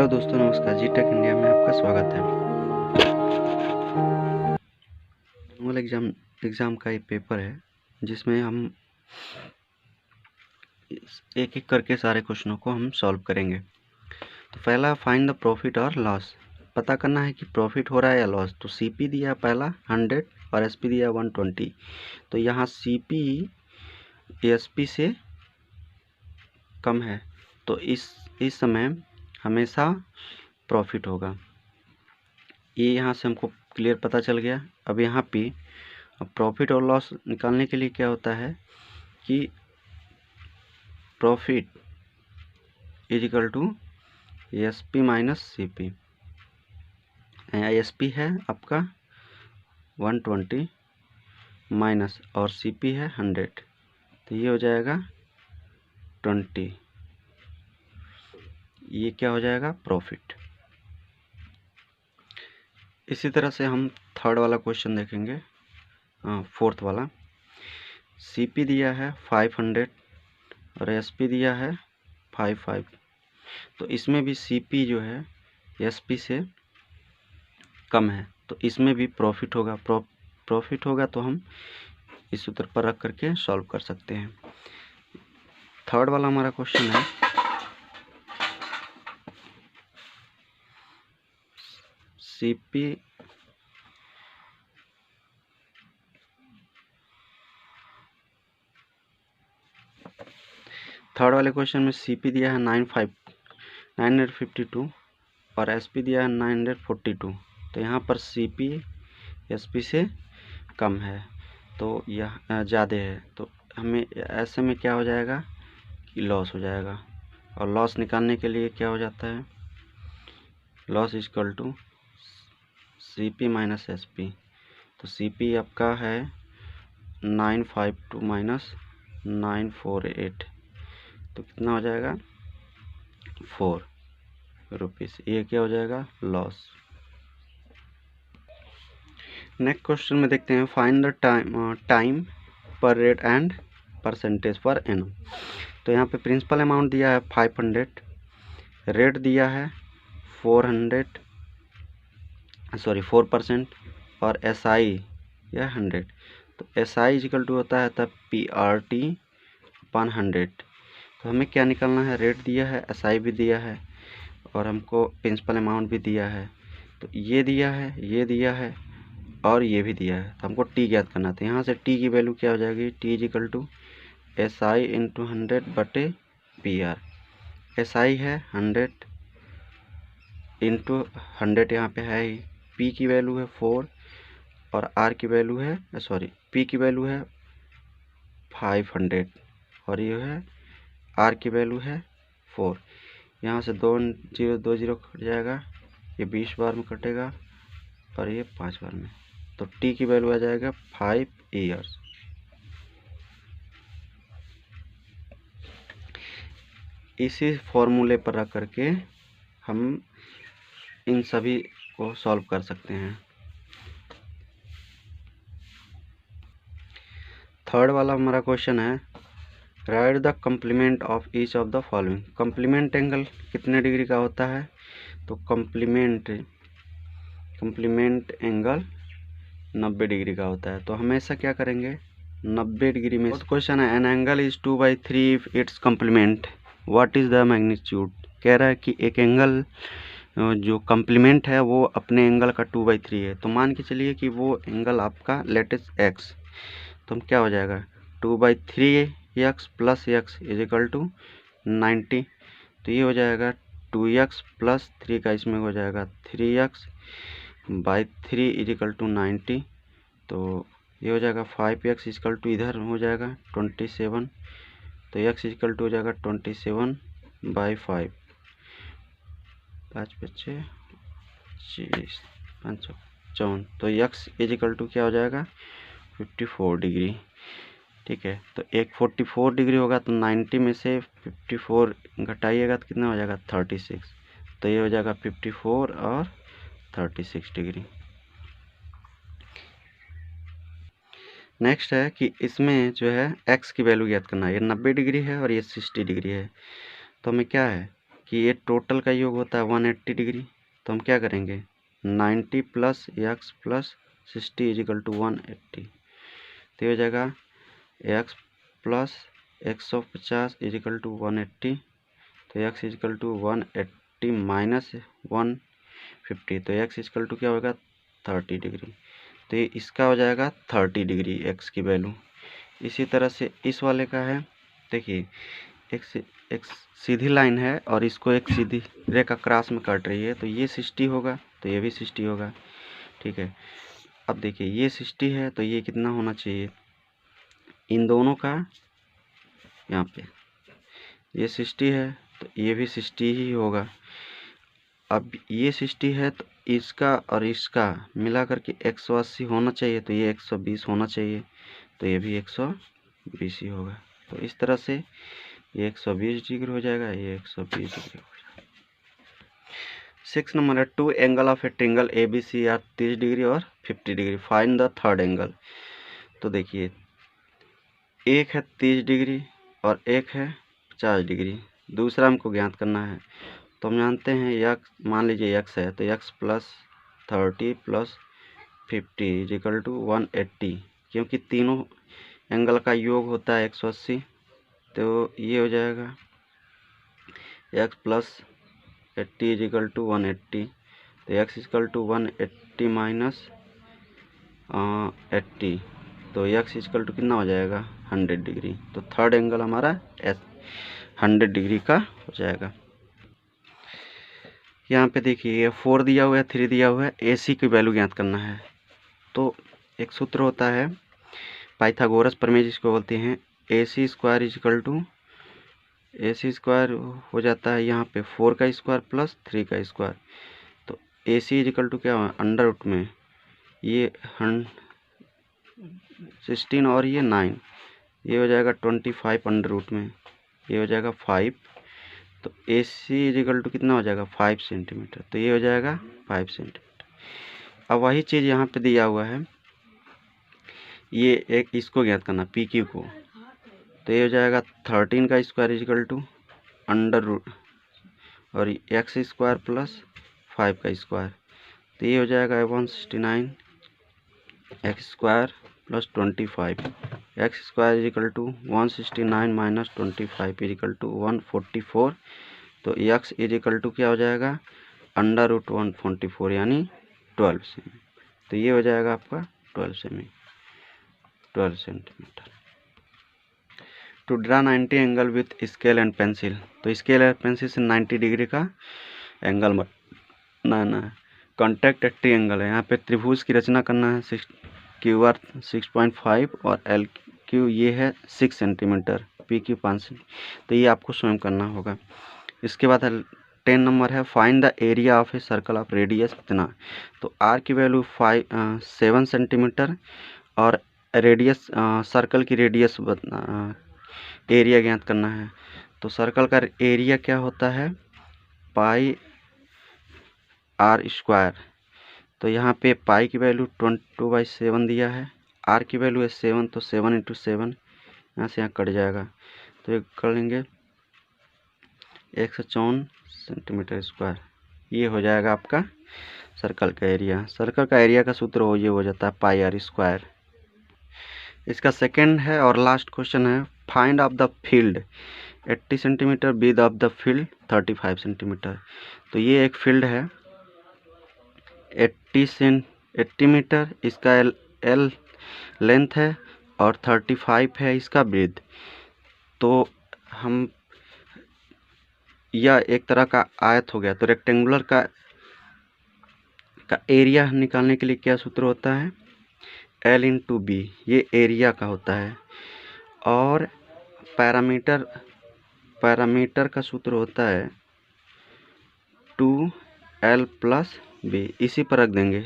Hello दोस्तों, नमस्कार। जी take India में आपका स्वागत है। एनुअल एग्ज़ाम का एक पेपर है जिसमें हम एक एक करके सारे क्वेश्चनों को हम सॉल्व करेंगे। तो पहला, फाइंड द प्रॉफिट और लॉस। पता करना है कि प्रॉफिट हो रहा है या लॉस। तो सीपी दिया पहला 100 और एसपी दिया 120। तो यहाँ सीपी एसपी से कम है, तो इस समय हमेशा प्रॉफिट होगा। ये यहाँ से हमको क्लियर पता चल गया। अब यहाँ पे प्रॉफिट और लॉस निकालने के लिए क्या होता है कि profit is equal to S P minus C P. S P है आपका 120 माइनस और सी पी है 100, तो ये हो जाएगा 20। ये क्या हो जाएगा? प्रॉफिट। इसी तरह से हम थर्ड वाला क्वेश्चन देखेंगे। फोर्थ वाला, सी पी दिया है 500 और एस पी दिया है 55। तो इसमें भी सी पी जो है एस पी से कम है, तो इसमें भी प्रॉफिट होगा। प्रॉफिट होगा तो हम इस सूत्र पर रख करके सॉल्व कर सकते हैं। थर्ड वाला हमारा क्वेश्चन है, सीपी थर्ड वाले क्वेश्चन में सीपी दिया है 952 और एसपी दिया है 942। तो यहाँ पर सीपी एसपी से कम है, तो यह ज़्यादा है। तो हमें ऐसे में क्या हो जाएगा कि लॉस हो जाएगा। और लॉस निकालने के लिए क्या हो जाता है? Loss is equal to C P minus S P. तो सी पी आपका है 952 माइनस 948, तो कितना हो जाएगा? 4 रुपीज़। ये क्या हो जाएगा? लॉस। नेक्स्ट क्वेश्चन में देखते हैं, फाइंड द टाइम पर rate and percentage per annum. तो यहाँ पे प्रिंसिपल अमाउंट दिया है 500, रेट दिया है 4% और एस आई या 100। तो एस आई इजिकल टू होता है तब PRT अपन 100। तो हमें क्या निकालना है? रेट दिया है, एस आई भी दिया है और हमको प्रिंसिपल अमाउंट भी दिया है। तो ये दिया है, ये दिया है और ये भी दिया है। तो हमको टी ज्ञात करना था। यहाँ से टी की वैल्यू क्या हो जाएगी? T equal to S I into 100 बटे PR। एस आई है 100 इंटू 100, यहाँ पे है ही। पी की वैल्यू है 4 और आर की वैल्यू है पी की वैल्यू है 500 और ये है आर की वैल्यू है 4। यहाँ से 2 0 कट जाएगा, ये 20 बार में कटेगा और ये 5 बार में। तो टी की वैल्यू आ जाएगा 5 ईयर्स। इसी फॉर्मूले पर रख करके हम इन सभी को सॉल्व कर सकते हैं। थर्ड वाला हमारा क्वेश्चन है, right the complement of each of the following. Complement angle कितने डिग्री का होता है? तो कम्प्लीमेंट एंगल 90 डिग्री का होता है। तो हमेशा क्या करेंगे? 90 डिग्री में। क्वेश्चन है, an angle is 2/3 if it's complement, what is the magnitude. कह रहा है कि एक एंगल जो कम्प्लीमेंट है वो अपने एंगल का 2/3 है। तो मान के चलिए कि वो एंगल आपका लेटेस्ट x, तो हम क्या हो जाएगा? 2/3x plus x is equal to 90। तो ये हो जाएगा 2x प्लस 3 का इसमें हो जाएगा 3x/3 इज इक्वल टू 90। तो ये हो जाएगा 5x इक्वल टू, इधर हो जाएगा 27। तो x इक्वल टू हो जाएगा 27/5। 5 बच्चे 25 5 54। तो x इक्वल टू क्या हो जाएगा? 54 डिग्री। ठीक है, तो एक 44 डिग्री होगा, तो 90 में से 54 घटाइएगा तो कितना हो जाएगा? 36। तो ये हो जाएगा 54 और 36 डिग्री। नेक्स्ट है कि इसमें जो है x की वैल्यू ज्ञात करना है। ये 90 डिग्री है और ये 60 डिग्री है। तो हमें क्या है कि ये टोटल का योग होता है 180 डिग्री, तो हम क्या करेंगे 90 plus X plus 60 equal to 180, तो ये हो जाएगा एक्स प्लस 150 इजिकल टू 180, तो एक्स इजिकल टू 180 माइनस 150, तो एक्स इजिकल टू क्या होगा 30 डिग्री, तो ये इसका हो जाएगा 30 डिग्री एक्स की वैल्यू। इसी तरह से इस वाले का है, देखिए एक सीधी लाइन है और इसको एक सीधी रेखा क्रॉस में काट रही है, तो ये 60 होगा, तो ये भी 60 होगा, ठीक है। अब देखिए ये 60 है, तो ये कितना होना चाहिए इन दोनों का, यहाँ पे ये 60 है तो ये भी 60 ही होगा। अब ये 60 है तो इसका और इसका मिला करके 180 होना चाहिए, तो ये 120 होना चाहिए, तो ये भी 120 ही होगा। तो इस तरह से ये 120 डिग्री हो जाएगा, ये 120 डिग्री हो जाएगा। 6 नंबर है, two angle of a triangle A B C are 30 degree और 50 degree, find the third angle. तो देखिए एक है 30 डिग्री और एक है 50 डिग्री, दूसरा हमको ज्ञात करना है। तो हम जानते हैं यक्स, मान लीजिए यक्स है तो X plus 30 plus 50 equal to 180, क्योंकि तीनों एंगल का योग होता है 180, तो ये हो जाएगा एक्स प्लस 80 इजिकल टू 180, तो एक्स इजिकल टू 180 माइनस 80, तो एक्स इजिकल टू कितना हो जाएगा 100 डिग्री। तो थर्ड एंगल हमारा 100 डिग्री का हो जाएगा। यहाँ पे देखिए ये 4 दिया हुआ है, 3 दिया हुआ है, AC की वैल्यू ज्ञात करना है। तो एक सूत्र होता है पाइथागोरस प्रमेय जिसको बोलते हैं, AC square equal to AC square हो जाता है यहाँ पे 4 का स्क्वायर प्लस 3 का स्क्वायर, तो AC इजिकल टू क्या है अंडर रूट में ये 16 और ये 9, ये हो जाएगा 25 अंडर रूट में, ये हो जाएगा 5, तो AC इजिकल टू कितना हो जाएगा 5 सेंटीमीटर, तो ये हो जाएगा 5 सेंटीमीटर। अब वही चीज़ यहाँ पे दिया हुआ है, ये एक इसको ज्ञात करना PQ को, तो ये हो जाएगा 13 का square equal to under root और एक्स स्क्वायर प्लस 5 का स्क्वायर, तो ये हो जाएगा 169 X square plus 25, X square equal to 169 minus 25 equal to 144, तो एक्स इजिकल टू क्या हो जाएगा अंडर रूट 144 यानी 12 सेमी, तो ये हो जाएगा आपका 12 centimetre. To draw 90 angle with scale and pencil, तो स्केल एंड पेंसिल से 90 डिग्री का एंगल बनाना है। कॉन्टैक्ट ट्रायंगल है, यहाँ पे त्रिभुज की रचना करना है, QR 6.5 और LQ ये है 6 सेंटीमीटर, PQ 5 सेंटीमीटर, तो ये आपको स्वयं करना होगा। इसके बाद 10 नंबर है, find the area of a circle of radius इतना, तो R की वैल्यू 7 सेंटीमीटर और रेडियस सर्कल की रेडियस एरिया ज्ञात करना है। तो सर्कल का एरिया क्या होता है पाई R स्क्वायर, तो यहाँ पे पाई की वैल्यू 22/7 दिया है, R की वैल्यू है 7, तो 7 × 7 यहाँ से यहाँ कट जाएगा, तो ये कर लेंगे 154 सेंटीमीटर स्क्वायर, ये हो जाएगा आपका सर्कल का एरिया। सर्कल का एरिया का सूत्र ये हो जाता है पाई R स्क्वायर। इसका सेकंड है और लास्ट क्वेश्चन है, find of the field 80 centimetre with of the field 35 centimetre, तो ये एक फील्ड है 80 मीटर, इसका L लेंथ है और 35 है इसका ब्रेथ। तो हम यह एक तरह का आयत हो गया, तो रेक्टेंगुलर का एरिया निकालने के लिए क्या सूत्र होता है L × B, ये एरिया का होता है, और पैरामीटर का सूत्र होता है 2L + B, इसी पर रख देंगे